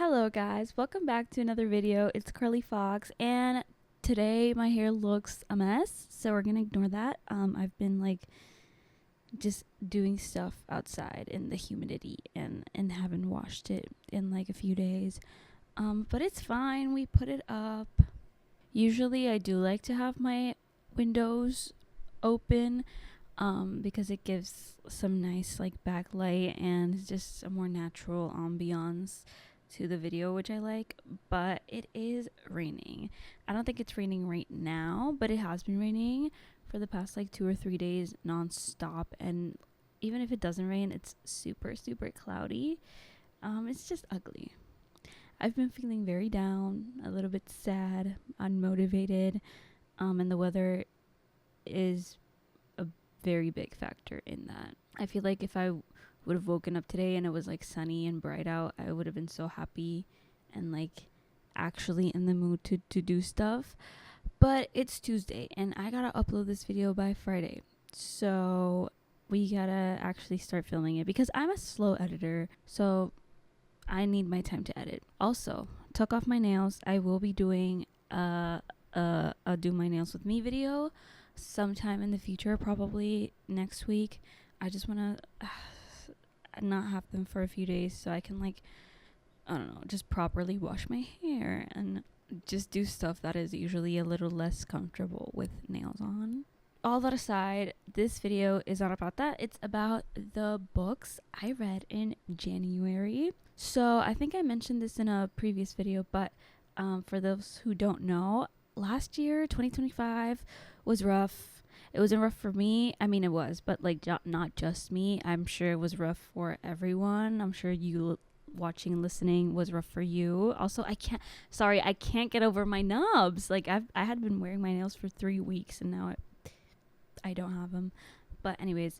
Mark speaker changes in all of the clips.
Speaker 1: Hello guys, welcome back to another video. It's Curly Fox and today my hair looks a mess, so we're gonna ignore that. I've been just doing stuff outside in the humidity and haven't washed it in like a few days. But it's fine, we put it up. Usually I do like to have my windows open because it gives some nice backlight and just a more natural ambiance to the video, which I like. But it is raining. I don't think it's raining right now, but it has been raining for the past 2 or 3 days nonstop. And even if it doesn't rain, it's super cloudy. It's just ugly. I've been feeling very down, a little bit sad, unmotivated, and the weather is a very big factor in that. I feel like if I would have woken up today and it was sunny and bright out, I would have been so happy and actually in the mood to do stuff. But it's Tuesday and I gotta upload this video by Friday. So we gotta actually start filming it because I'm a slow editor. So I need my time to edit. Also, took off my nails. I will be doing a do my nails with me video sometime in the future, probably next week. I just want to not have them for a few days so I can I don't know, just properly wash my hair and just do stuff that is usually a little less comfortable with nails on. All that aside, this video is not about that. It's about the books I read in January. So I think I mentioned this in a previous video, but for those who don't know, last year 2025 was rough. It wasn't rough for me. I mean, it was, but not just me. I'm sure it was rough for everyone. I'm sure you watching and listening was rough for you. Also, I can't get over my nubs. I had been wearing my nails for 3 weeks and now I don't have them. But anyways,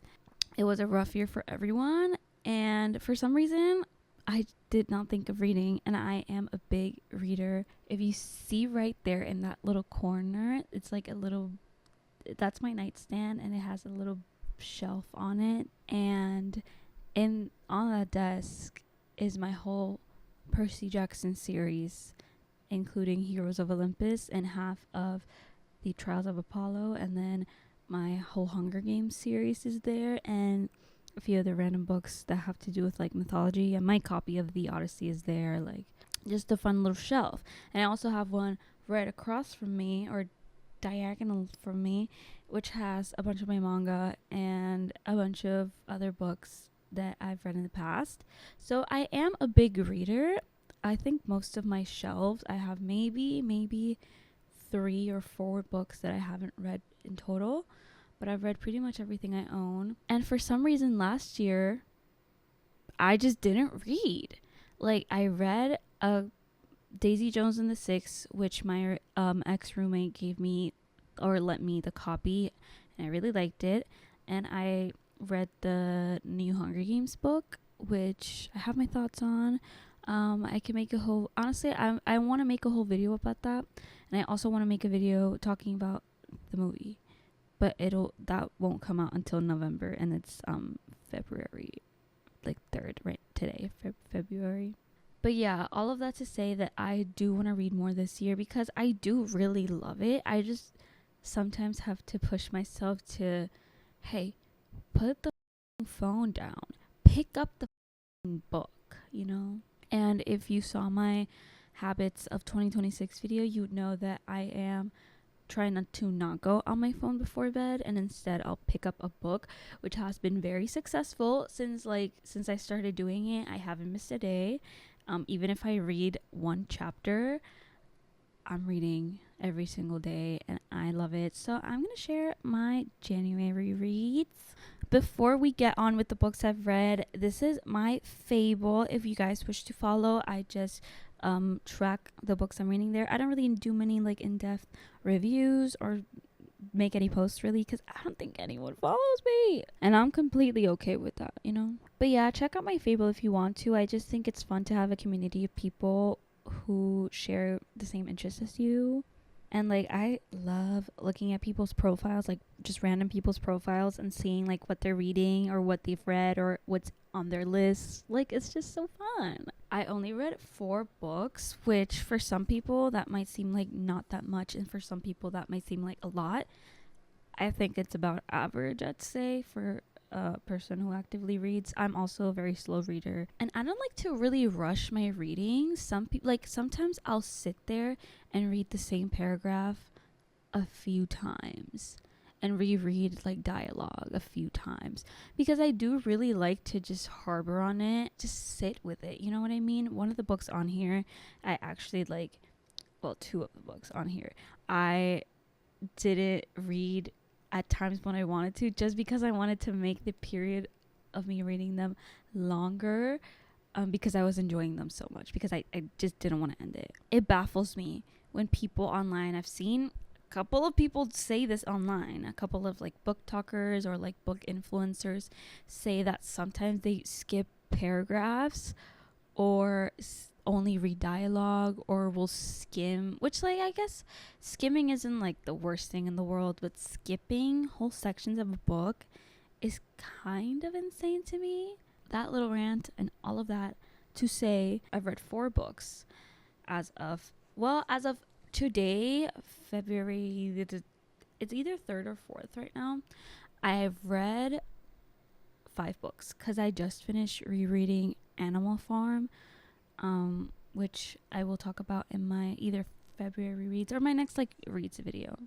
Speaker 1: it was a rough year for everyone, and for some reason I did not think of reading, and I am a big reader. If you see right there in that little corner, it's that's my nightstand, and it has a little shelf on it, and on that desk is my whole Percy Jackson series, including Heroes of Olympus and half of the Trials of Apollo, and then my whole Hunger Games series is there, and a few other random books that have to do with mythology, and my copy of the Odyssey is there. Just a fun little shelf. And I also have one right across from me, or diagonal from me, which has a bunch of my manga and a bunch of other books that I've read in the past. So I am a big reader. I think most of my shelves, I have maybe 3 or 4 books that I haven't read in total, but I've read pretty much everything I own. And for some reason last year, I just didn't read. I read Daisy Jones and the Six, which my ex-roommate gave me or lent me the copy, and I really liked it. And I read the new Hunger Games book, which I have my thoughts on. I can make a whole, honestly, I want to make a whole video about that, and I also want to make a video talking about the movie, but that won't come out until November, and it's February 3rd right today, February. But yeah, all of that to say that I do want to read more this year because I do really love it. I just sometimes have to push myself to, hey, put the phone down, pick up the book, And if you saw my habits of 2026 video, you'd know that I am trying not go on my phone before bed, and instead I'll pick up a book, which has been very successful since I started doing it. I haven't missed a day. Even if I read one chapter, I'm reading every single day, and I love it. So I'm gonna share my January reads. Before we get on with the books I've read, this is my Fable. If you guys wish to follow, I just track the books I'm reading there. I don't really do many in-depth reviews or make any posts really because I don't think anyone follows me, and I'm completely okay with that, But yeah, check out my Fable if you want to. I just think it's fun to have a community of people who share the same interests as you, And like I love looking at people's profiles, like just random people's profiles, and seeing like what they're reading or what they've read or what's on their list. Like it's just so fun. I only read 4 books, which for some people that might seem like not that much, and for some people that might seem like a lot. I think it's about average, I'd say, for a person who actively reads. I'm also a very slow reader, and I don't like to really rush my reading. Some people, like, sometimes I'll sit there and read the same paragraph a few times and reread like dialogue a few times, because I do really like to just harbor on it, just sit with it. You know what I mean? One of the books on here, I actually like, well, 2 of the books on here, I didn't read at times when I wanted to, just because I wanted to make the period of me reading them longer, because I was enjoying them so much, because I just didn't want to end it. It baffles me when people online, I've seen a couple of people say this online, a couple of like book talkers or like book influencers say that sometimes they skip paragraphs or only read dialogue or will skim, which, like, I guess skimming isn't like the worst thing in the world, but skipping whole sections of a book is kind of insane to me. That little rant and all of that to say, I've read 4 books as of today, February, it's either 3rd or 4th right now. I've read 5 books because I just finished rereading Animal Farm, which I will talk about in my either February reads or my next like reads video.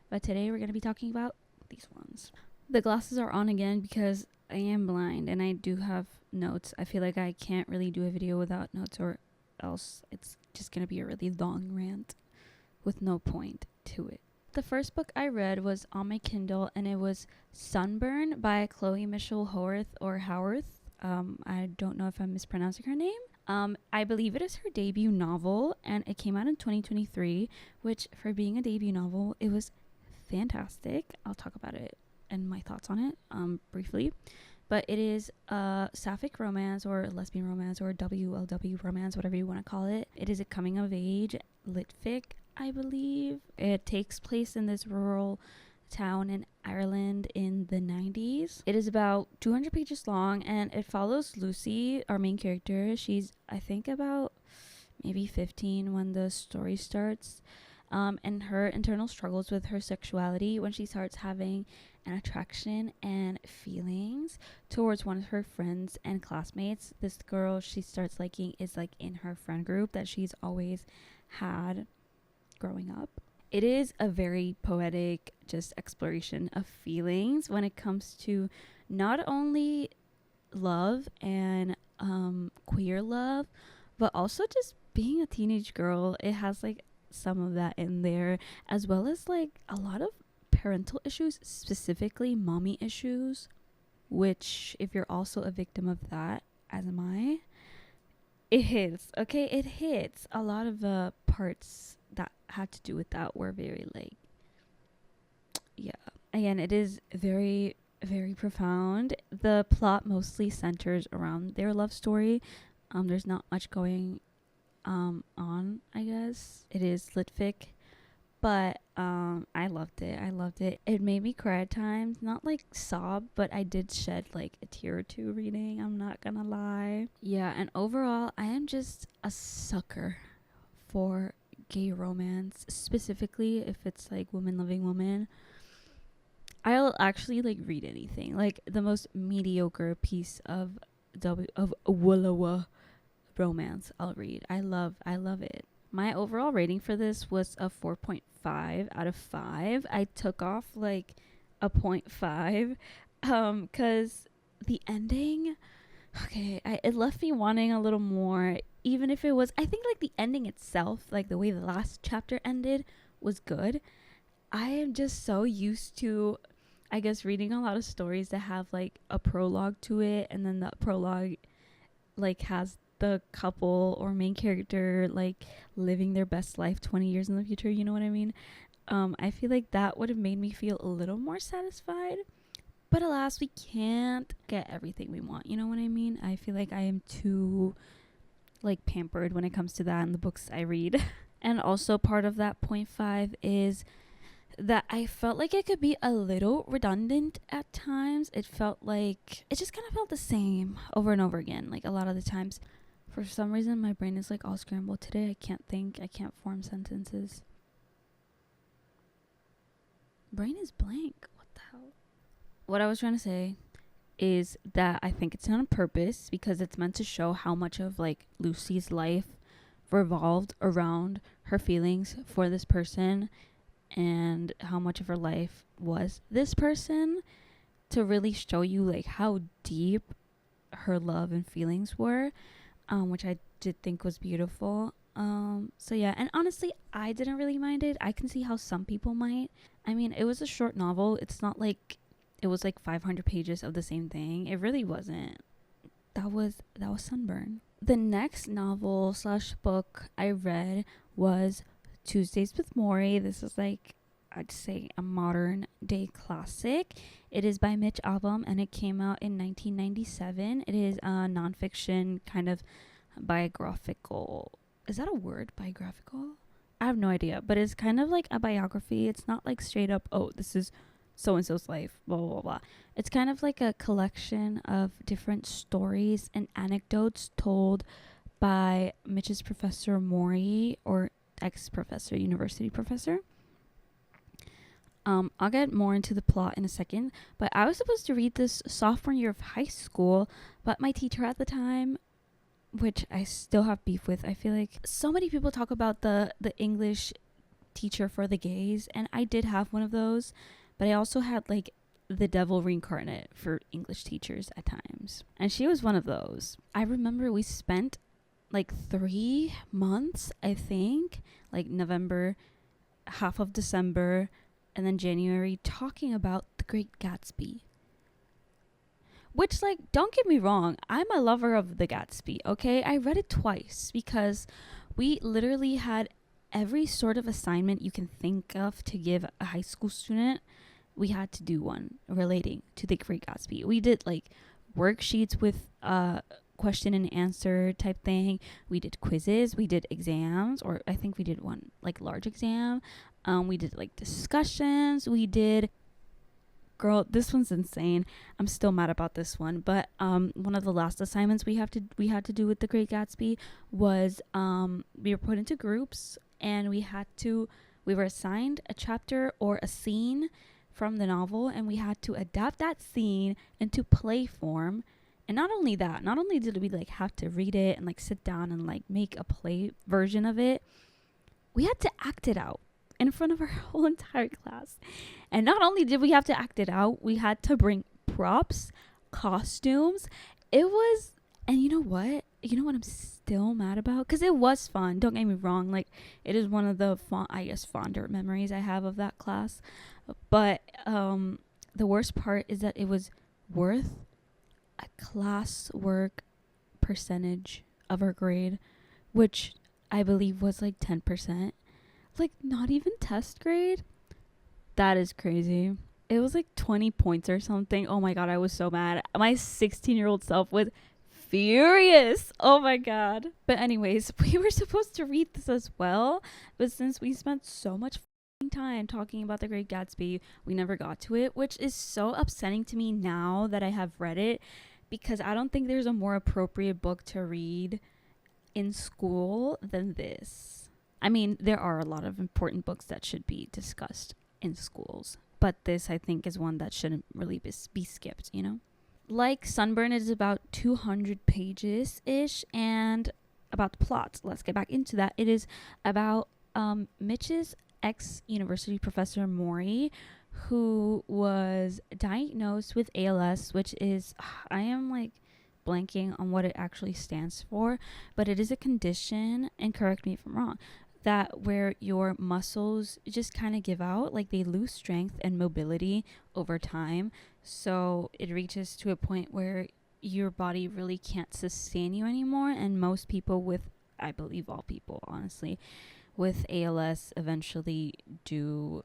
Speaker 1: But today we're going to be talking about these ones. The glasses are on again because I am blind and I do have notes. I feel like I can't really do a video without notes, or else it's just going to be a really long rant with no point to it. The first book I read was on my Kindle, and it was Sunburn by Chloe Mitchell Haworth, or Howarth. I don't know if I'm mispronouncing her name. I believe it is her debut novel, and it came out in 2023, which, for being a debut novel, it was fantastic. I'll talk about it and my thoughts on it briefly. But it is a sapphic romance, or lesbian romance, or WLW romance, whatever you want to call it. It is a coming of age lit fic, I believe. It takes place in this rural town in Ireland in the 90s. It is about 200 pages long, and it follows Lucy, our main character. She's, I think, about maybe 15 when the story starts, and her internal struggles with her sexuality when she starts having an attraction and feelings towards one of her friends and classmates. This girl she starts liking is like in her friend group that she's always had growing up. It is a very poetic just exploration of feelings when it comes to not only love and queer love, but also just being a teenage girl. It has like some of that in there, as well as like a lot of parental issues, specifically mommy issues, which, if you're also a victim of that, as am I, it hits. Okay, it hits. A lot of the parts that had to do with that were very like, yeah, again, it is very, very profound. The plot mostly centers around their love story. There's not much going on, I guess. It is lit fic, but I loved it. It made me cry at times, not like sob, but I did shed like a tear or two reading, I'm not gonna lie. Yeah, and overall I am just a sucker for gay romance, specifically if it's like woman loving woman. I'll actually like read anything, like the most mediocre piece of Wallawa romance I'll read. I love it. My overall rating for this was a 4.5 out of 5. I took off like a 0.5 cuz the ending, okay, it left me wanting a little more, even if it was, I think like the ending itself, like the way the last chapter ended was good. I am just so used to, I guess, reading a lot of stories that have like a prologue to it, and then the prologue like has the couple or main character like living their best life 20 years in the future, you know what I mean? I feel like that would have made me feel a little more satisfied, but alas, we can't get everything we want, you know what I mean? I feel like I am too like pampered when it comes to that in the books I read. And also part of that point 5 is that I felt like it could be a little redundant at times. It felt like it just kind of felt the same over and over again. Like a lot of the times, for some reason, my brain is like all scrambled today. I can't think, I can't form sentences. Brain is blank. What the hell? What I was trying to say is that I think it's done on purpose because it's meant to show how much of like Lucy's life revolved around her feelings for this person and how much of her life was this person, to really show you like how deep her love and feelings were, which I did think was beautiful. So yeah, and honestly, I didn't really mind it. I can see how some people might. I mean, it was a short novel. It's not like it was like 500 pages of the same thing. It really wasn't. That was Sunburn. The next novel slash book I read was Tuesdays with Morrie. This is like, I'd say, a modern day classic. It is by Mitch Albom and it came out in 1997. It is a nonfiction kind of biographical. Is that a word? Biographical? I have no idea, but it's kind of like a biography. It's not like straight up, oh, this is so and so's life, blah, blah, blah, blah. It's kind of like a collection of different stories and anecdotes told by Mitch's professor Morrie, or ex-professor, university professor. I'll get more into the plot in a second, but I was supposed to read this sophomore year of high school, but my teacher at the time, which I still have beef with, I feel like so many people talk about the English teacher for the gays, and I did have one of those, but I also had like the devil reincarnate for English teachers at times, and she was one of those. I remember we spent like 3 months, I think, like November, half of December, and then January, talking about The Great Gatsby. Which, like, don't get me wrong, I'm a lover of The Gatsby, okay? I read it twice because we literally had every sort of assignment you can think of to give a high school student. We had to do one relating to The Great Gatsby. We did, like, worksheets with question and answer type thing. We did quizzes, we did exams, or I think we did one, like, large exam. We did, like, discussions. We did... Girl, this one's insane. I'm still mad about this one. But one of the last assignments we had to do with The Great Gatsby was we were put into groups and we were assigned a chapter or a scene from the novel, and we had to adapt that scene into play form. And not only did we like have to read it and like sit down and like make a play version of it, we had to act it out in front of our whole entire class. And not only did we have to act it out, we had to bring props, costumes. It was, and you know what I'm still mad about? Because it was fun, don't get me wrong. Like, it is one of the fonder memories I have of that class. But the worst part is that it was worth a classwork percentage of our grade, which I believe was like 10%. Like, not even test grade. That is crazy. It was like 20 points or something. Oh my god, I was so mad. My 16-year-old self was furious. Oh my god. But anyways, we were supposed to read this as well, but since we spent so much time talking about The Great Gatsby, we never got to it, which is so upsetting to me now that I have read it, because I don't think there's a more appropriate book to read in school than this. I mean, there are a lot of important books that should be discussed in schools, but this, I think, is one that shouldn't really be skipped, you know? Like Sunburn, it is about 200 pages-ish, and about the plot, let's get back into that. It is about Mitch's ex-university professor, Morrie, who was diagnosed with ALS, which is, I am like blanking on what it actually stands for, but it is a condition, and correct me if I'm wrong, that where your muscles just kind of give out, like they lose strength and mobility over time. So it reaches to a point where your body really can't sustain you anymore. And most people with, I believe all people, honestly, with ALS eventually do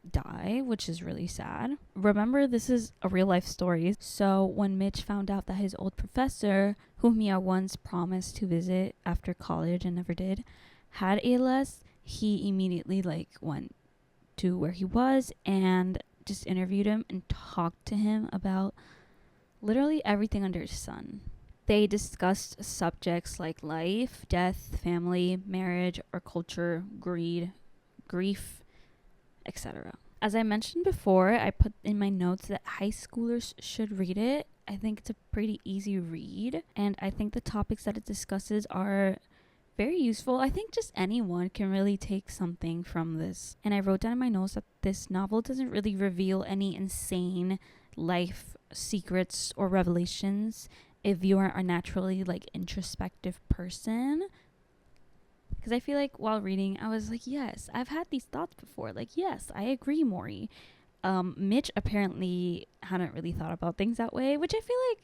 Speaker 1: die, which is really sad. Remember, this is a real life story. So when Mitch found out that his old professor, whom he had once promised to visit after college and never did, had ALS, he immediately like went to where he was and just interviewed him and talked to him about literally everything under the sun. They discussed subjects like life, death, family, marriage, or culture, greed, grief, etc. As I mentioned before, I put in my notes that high schoolers should read it. I think it's a pretty easy read, and I think the topics that it discusses are very useful. I think just anyone can really take something from this. And I wrote down in my notes that this novel doesn't really reveal any insane life secrets or revelations if you are a naturally like introspective person. Because I feel like while reading, I was like, yes, I've had these thoughts before. Like, yes, I agree, Maury. Mitch apparently hadn't really thought about things that way, which I feel like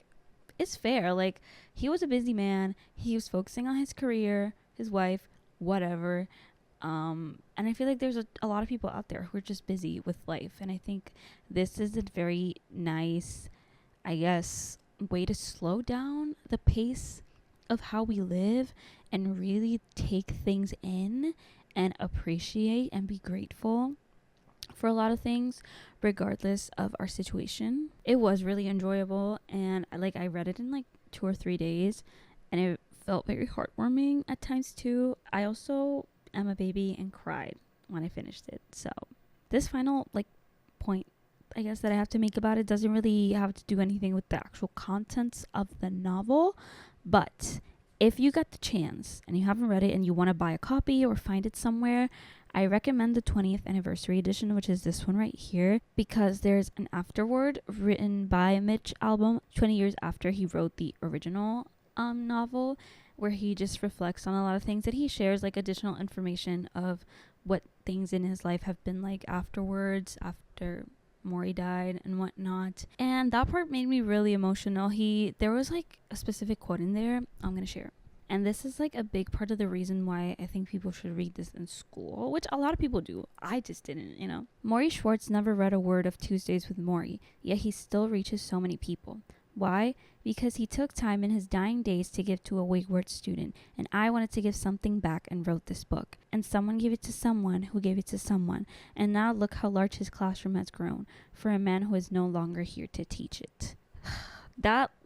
Speaker 1: is fair. Like, he was a busy man. He was focusing on his career, his wife, whatever. And I feel like there's a lot of people out there who are just busy with life. And I think this is a very nice, I guess, way to slow down the pace of how we live and really take things in and appreciate and be grateful for a lot of things regardless of our situation. It was really enjoyable, and I read it in like 2 or 3 days, and it felt very heartwarming at times too. I also am a baby and cried when I finished it. So this final point I guess that I have to make about it doesn't really have to do anything with the actual contents of the novel, but if you got the chance and you haven't read it and you want to buy a copy or find it somewhere, I recommend the 20th anniversary edition, which is this one right here, because there's an afterword written by Mitch Albom 20 years after he wrote the original novel, where he just reflects on a lot of things that he shares, like additional information of what things in his life have been like afterwards, after Maury died and whatnot. And that part made me really emotional. There was like a specific quote in there I'm gonna share, and this is like a big part of the reason why I think people should read this in school, which a lot of people do. I just didn't, Maury Schwartz never read a word of Tuesdays with Maury, yet he still reaches so many people. Why? Because he took time in his dying days to give to a wayward student, and I wanted to give something back and wrote this book. And someone gave it to someone who gave it to someone, and now look how large his classroom has grown for a man who is no longer here to teach it.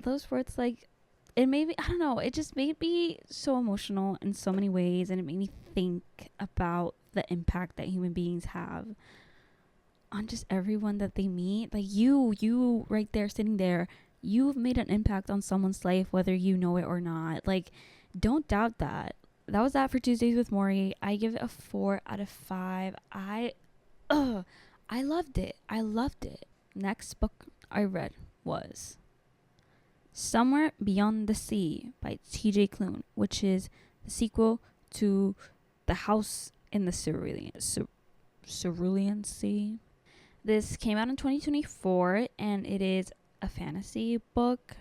Speaker 1: Those words, it made me, I don't know, it just made me so emotional in so many ways, and it made me think about the impact that human beings have on just everyone that they meet. Like you right there sitting there, you've made an impact on someone's life, whether you know it or not. Like, don't doubt that. That was that for Tuesdays with Maury. I give it a 4 out of 5. I loved it. I loved it. Next book I read was Somewhere Beyond the Sea by T.J. Klune, which is the sequel to The House in the Cerulean Sea. This came out in 2024, and it is a fantasy book,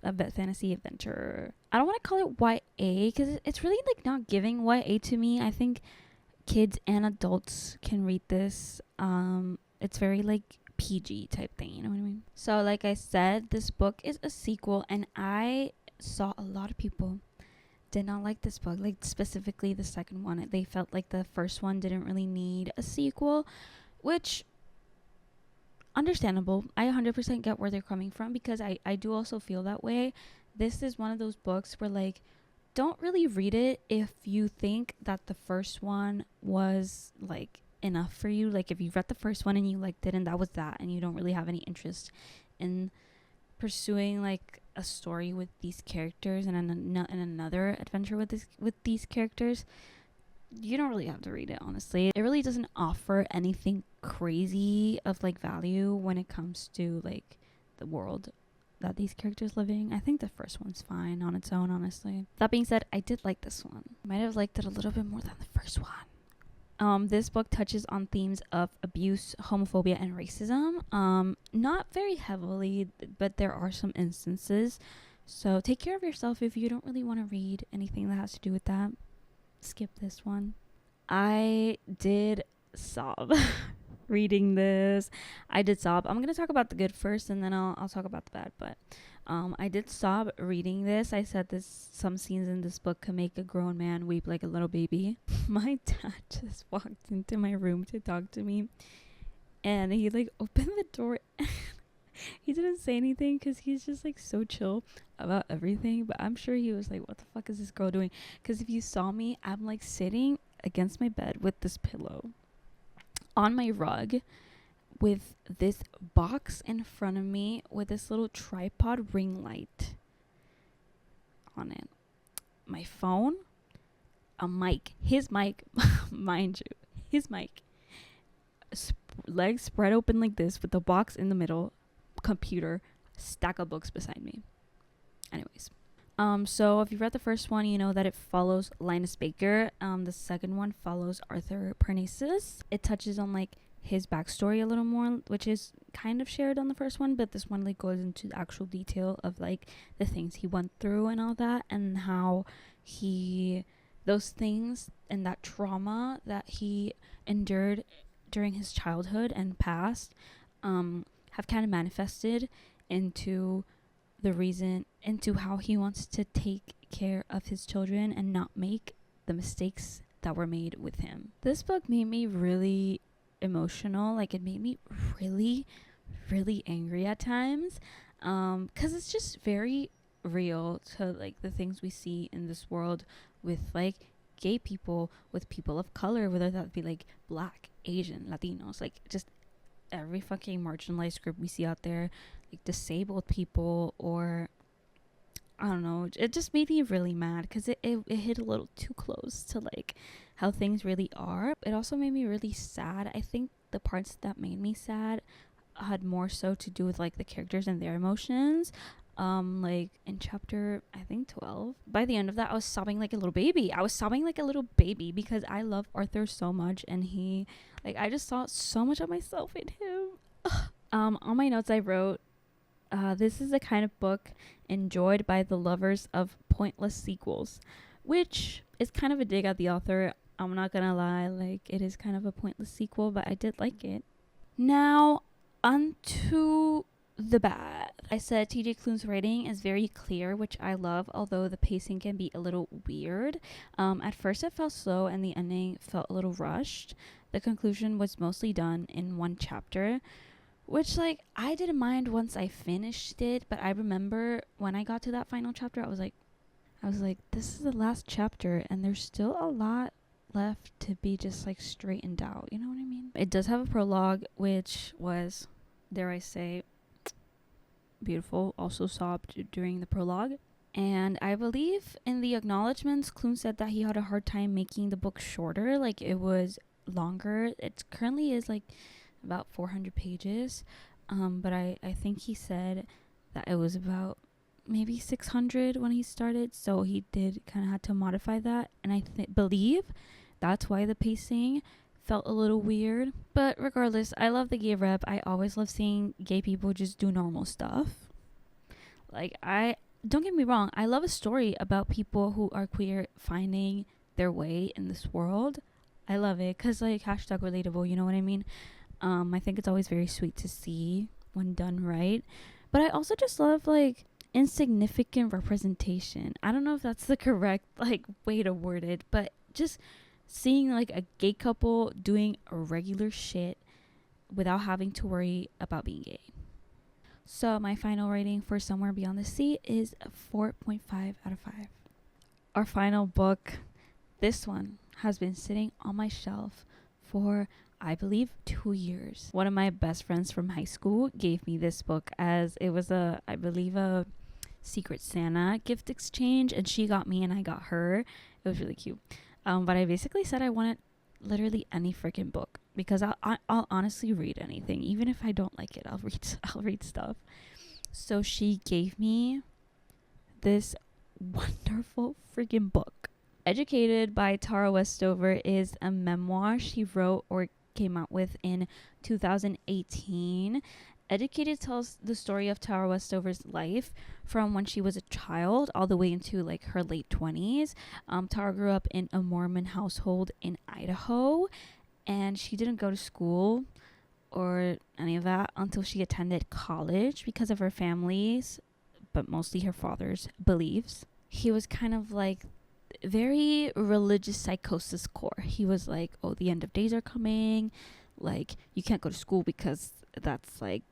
Speaker 1: a fantasy adventure. I don't want to call it YA because it's really not giving YA to me. I think kids and adults can read this. It's very PG type thing, you know what I mean? So like I said, this book is a sequel, and I saw a lot of people did not like this book, specifically the second one. They felt like the first one didn't really need a sequel, which understandable. I 100% get where they're coming from, because I do also feel that way. This is one of those books where don't really read it if you think that the first one was enough for you. If you read the first one and you liked it and that was that, and you don't really have any interest in pursuing a story with these characters and another adventure with these characters, you don't really have to read it, honestly. It really doesn't offer anything crazy of value when it comes to the world that these characters living. I think the first one's fine on its own, honestly. That being said, I did like this one. Might have liked it a little bit more than the first one. This book touches on themes of abuse, homophobia, and racism. Not very heavily, but there are some instances. So take care of yourself if you don't really want to read anything that has to do with that. Skip this one. I did sob reading this. I did sob. I'm gonna talk about the good first, and then I'll talk about the bad. But I did stop reading this. I said this some scenes in this book can make a grown man weep like a little baby. My dad just walked into my room to talk to me, and he like opened the door. He didn't say anything because he's just like so chill about everything, but I'm sure he was like, what the fuck is this girl doing? Because if you saw me, I'm like sitting against my bed with this pillow on my rug with this box in front of me with this little tripod ring light on it, my phone, a mic, his mic, mind you, his mic, legs spread open like this with the box in the middle, computer, stack of books beside me. Anyways, so if you read the first one, you know that it follows Linus Baker. The second one follows Arthur Parnassus. It touches on like his backstory a little more, which is kind of shared on the first one, but this one like goes into the actual detail of like the things he went through and all that, and how those things and that trauma that he endured during his childhood and past have kind of manifested into how he wants to take care of his children and not make the mistakes that were made with him. This book made me really emotional. Like, it made me really, really angry at times, because it's just very real to like the things we see in this world with like gay people, with people of color, whether that be like Black, Asian, Latinos, like just every fucking marginalized group we see out there, like disabled people, or I don't know. It just made me really mad because it hit a little too close to like how things really are. It also made me really sad. I think the parts that made me sad had more so to do with like the characters and their emotions. Like in chapter, I think 12, by the end of that, I was sobbing like a little baby. Because I love Arthur so much, and he, like, I just saw so much of myself in him. On my notes I wrote, this is the kind of book enjoyed by the lovers of pointless sequels, which is kind of a dig at the author. I'm not gonna lie, like, it is kind of a pointless sequel, but I did like it. Now, onto the bad. I said TJ Klune's writing is very clear, which I love, although the pacing can be a little weird. At first it felt slow and the ending felt a little rushed. The conclusion was mostly done in one chapter, which, like, I didn't mind once I finished it, but I remember when I got to that final chapter, I was like, this is the last chapter and there's still a lot left to be just like straightened out, you know what I mean? It does have a prologue, which was, dare I say, beautiful. Also sobbed during the prologue. And I believe in the acknowledgements, Clune said that he had a hard time making the book shorter, like it was longer. It currently is like about 400 pages, but I think he said that it was about maybe 600 when he started, so he did kind of had to modify that, and I believe that's why the pacing felt a little weird. But regardless, I love the gay rep. I always love seeing gay people just do normal stuff. Like, I don't get me wrong, I love a story about people who are queer finding their way in this world. I love it because, like, hashtag relatable, you know what I mean? I think it's always very sweet to see when done right. But I also just love, like, insignificant representation. I don't know if that's the correct, like, way to word it, but just seeing, like, a gay couple doing regular shit without having to worry about being gay. So my final rating for Somewhere Beyond the Sea is a 4.5 out of 5. Our final book, this one has been sitting on my shelf for, I believe, 2 years. One of my best friends from high school gave me this book as it was a Secret Santa gift exchange, and she got me and I got her. It was really cute. But I basically said I wanted literally any freaking book because I'll honestly read anything, even if I don't like it. I'll read stuff. So she gave me this wonderful freaking book. Educated by Tara Westover is a memoir she wrote or came out with in 2018. Educated tells the story of Tara Westover's life from when she was a child all the way into like her late 20s. Tara grew up in a Mormon household in Idaho, and she didn't go to school or any of that until she attended college because of her family's but mostly her father's beliefs. He was kind of like very religious psychosis core. He was like, oh, the end of days are coming. Like, you can't go to school because that's like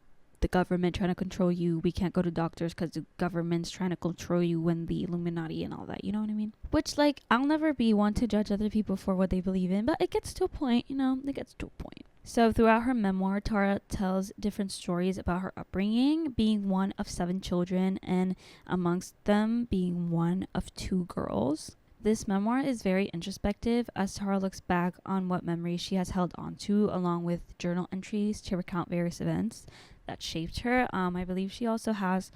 Speaker 1: the government trying to control you. We can't go to doctors because the government's trying to control you, when the Illuminati and all that, you know what I mean? Which, like, I'll never be one to judge other people for what they believe in, but it gets to a point, you know, it gets to a point. So throughout her memoir, Tara tells different stories about her upbringing, being one of 7 children, and amongst them being one of 2 girls. This memoir is very introspective as Tara looks back on what memories she has held onto, along with journal entries to recount various events that shaped her. I believe she also has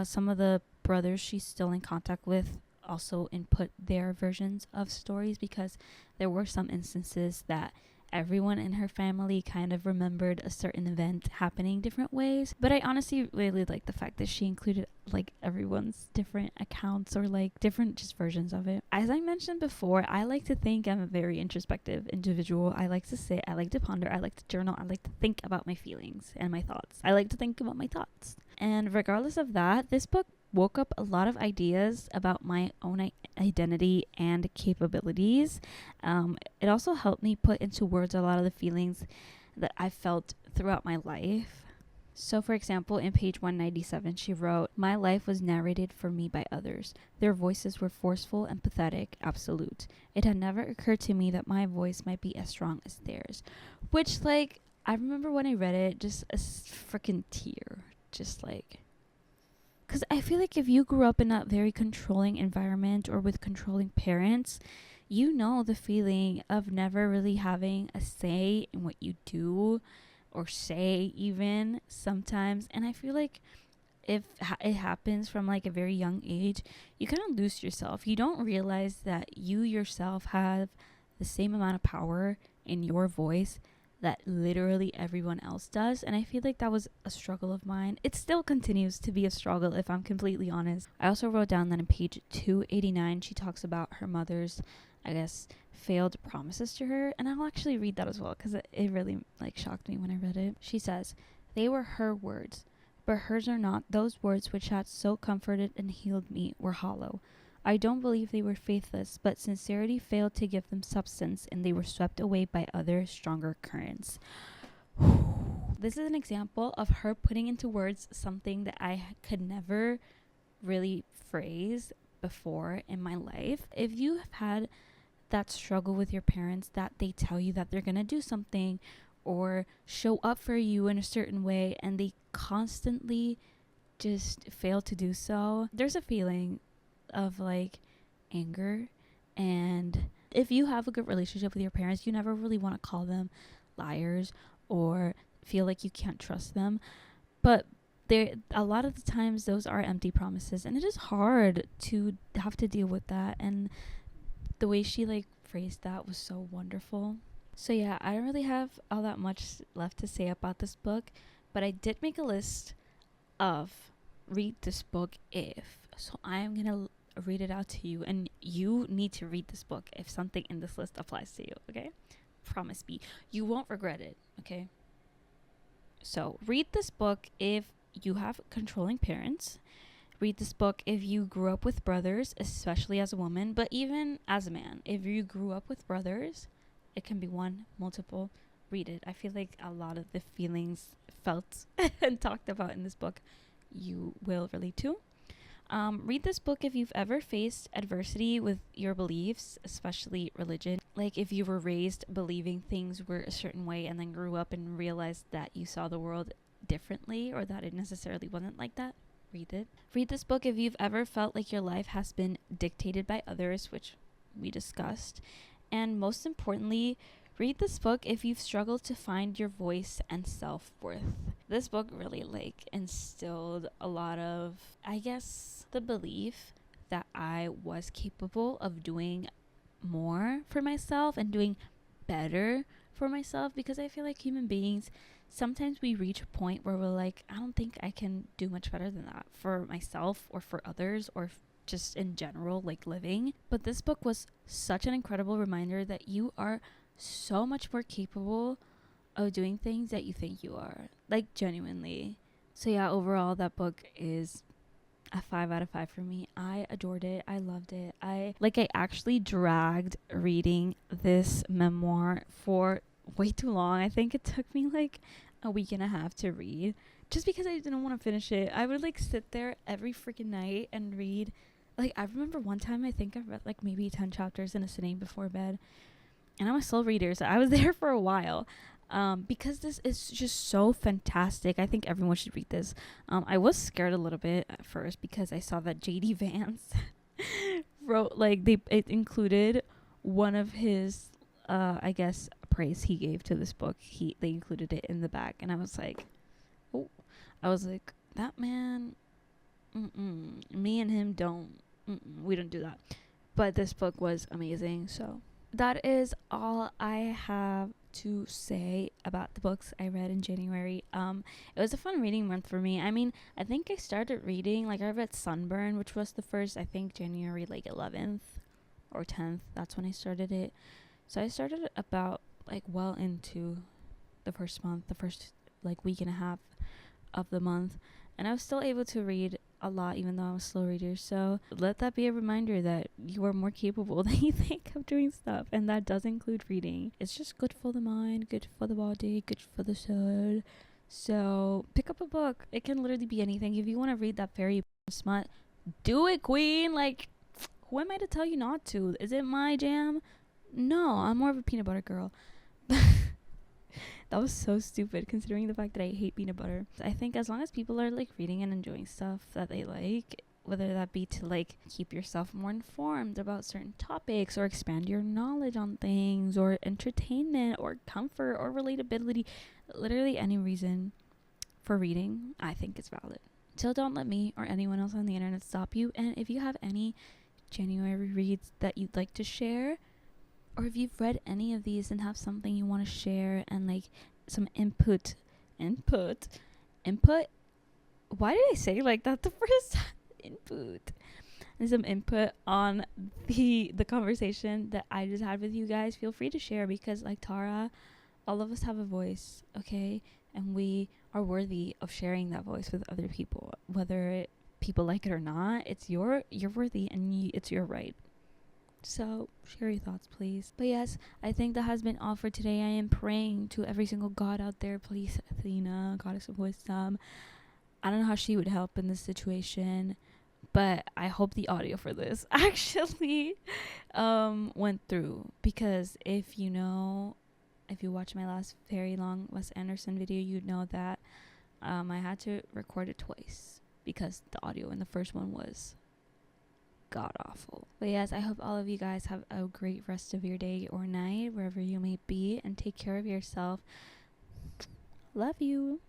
Speaker 1: some of the brothers she's still in contact with also input their versions of stories, because there were some instances that everyone in her family kind of remembered a certain event happening different ways. But I honestly really like the fact that she included like everyone's different accounts, or like different just versions of it. As I mentioned before, I like to think I'm a very introspective individual. I like to sit, I like to ponder, I like to journal, I like to think about my feelings and my thoughts. I like to think about my thoughts. And regardless of that, this book woke up a lot of ideas about my own identity and capabilities. It also helped me put into words a lot of the feelings that I felt throughout my life. So, for example, in page 197, she wrote, "My life was narrated for me by others. Their voices were forceful and pathetic, absolute. It had never occurred to me that my voice might be as strong as theirs." Which, like, I remember when I read it, just a freaking tear. Just like, because I feel like if you grew up in a very controlling environment or with controlling parents, you know the feeling of never really having a say in what you do or say, even sometimes. And I feel like if it happens from like a very young age, you kind of lose yourself. You don't realize that you yourself have the same amount of power in your voice that literally everyone else does. And I feel like that was a struggle of mine. It still continues to be a struggle, if I'm completely honest. I also wrote down that in page 289, she talks about her mother's, I guess, failed promises to her. And I'll actually read that as well, because it really like shocked me when I read it. She says, "They were her words, but hers are not. Those words which had so comforted and healed me were hollow. I don't believe they were faithless, but sincerity failed to give them substance, and they were swept away by other, stronger currents." This is an example of her putting into words something that I could never really phrase before in my life. If you have had that struggle with your parents, that they tell you that they're going to do something or show up for you in a certain way, and they constantly just fail to do so, there's a feeling of like anger. And if you have a good relationship with your parents, you never really want to call them liars or feel like you can't trust them, but there a lot of the times those are empty promises, and it is hard to have to deal with that. And the way she like phrased that was so wonderful. So yeah, I don't really have all that much left to say about this book, but I did make a list of read this book if. So I'm gonna read it out to you, and you need to read this book if something in this list applies to you, okay? Promise me. You won't regret it, okay? So read this book if you have controlling parents. Read this book if you grew up with brothers, especially as a woman, but even as a man. If you grew up with brothers, it can be one, multiple. Read it. I feel like a lot of the feelings felt and talked about in this book you will relate to. Read this book if you've ever faced adversity with your beliefs, especially religion. Like if you were raised believing things were a certain way and then grew up and realized that you saw the world differently, or that it necessarily wasn't like that. Read it. Read this book if you've ever felt like your life has been dictated by others, which we discussed. And most importantly, read this book if you've struggled to find your voice and self-worth. This book really like instilled a lot of, I guess, the belief that I was capable of doing more for myself and doing better for myself, because I feel like human beings, sometimes we reach a point where we're like, I don't think I can do much better than that for myself or for others or just in general, like living. But this book was such an incredible reminder that you are so much more capable of doing things that you think you are, like genuinely. So yeah, overall that book is a 5 out of 5 for me. I adored it. I loved it. I actually dragged reading this memoir for way too long. I think it took me like a week and a half to read just because I didn't want to finish it. I would like sit there every freaking night and read. Like, I remember one time I think I read like maybe 10 chapters in a sitting before bed. And I'm a slow reader, so I was there for a while. Because this is just so fantastic. I think everyone should read this. I was scared a little bit at first because I saw that JD Vance wrote, like, it included one of his, I guess, praise he gave to this book. They included it in the back, and I was like, oh, that man, me and him we don't do that. But this book was amazing, so that is all I have to say about the books I read in January. It was a fun reading month for me. I mean, I think I started reading, like, I read Sunburn, which was the first, I think, January, like, 11th or 10th. That's when I started it. So I started about, like, well into the first, like, week and a half of the month. And I was still able to read a lot, even though I'm a slow reader. So let that be a reminder that you are more capable than you think of doing stuff, and that does include reading. It's just good for the mind, good for the body, good for the soul. So pick up a book. It can literally be anything. If you want to read that fairy smut, do it, queen. Like, who am I to tell you not to? Is it my jam? No, I'm more of a peanut butter girl. That was so stupid considering the fact that I hate peanut butter. I think as long as people are like reading and enjoying stuff that they like, whether that be to like keep yourself more informed about certain topics or expand your knowledge on things or entertainment or comfort or relatability, literally any reason for reading, I think is valid. So don't let me or anyone else on the internet stop you. And if you have any January reads that you'd like to share, or if you've read any of these and have something you want to share and like some input, why did I say like that the first time? Input, and some input on the conversation that I just had with you guys, feel free to share, because like Tara, all of us have a voice, okay, and we are worthy of sharing that voice with other people, whether people like it or not. It's you're worthy, and it's your right. So share your thoughts, please. But yes, I think that has been all for today. I am praying to every single god out there. Please, Athena, goddess of wisdom. I don't know how she would help in this situation, but I hope the audio for this actually went through, because if you watch my last very long Wes Anderson video, you'd know that I had to record it twice because the audio in the first one was god awful. But yes, I hope all of you guys have a great rest of your day or night, wherever you may be, and take care of yourself. Love you.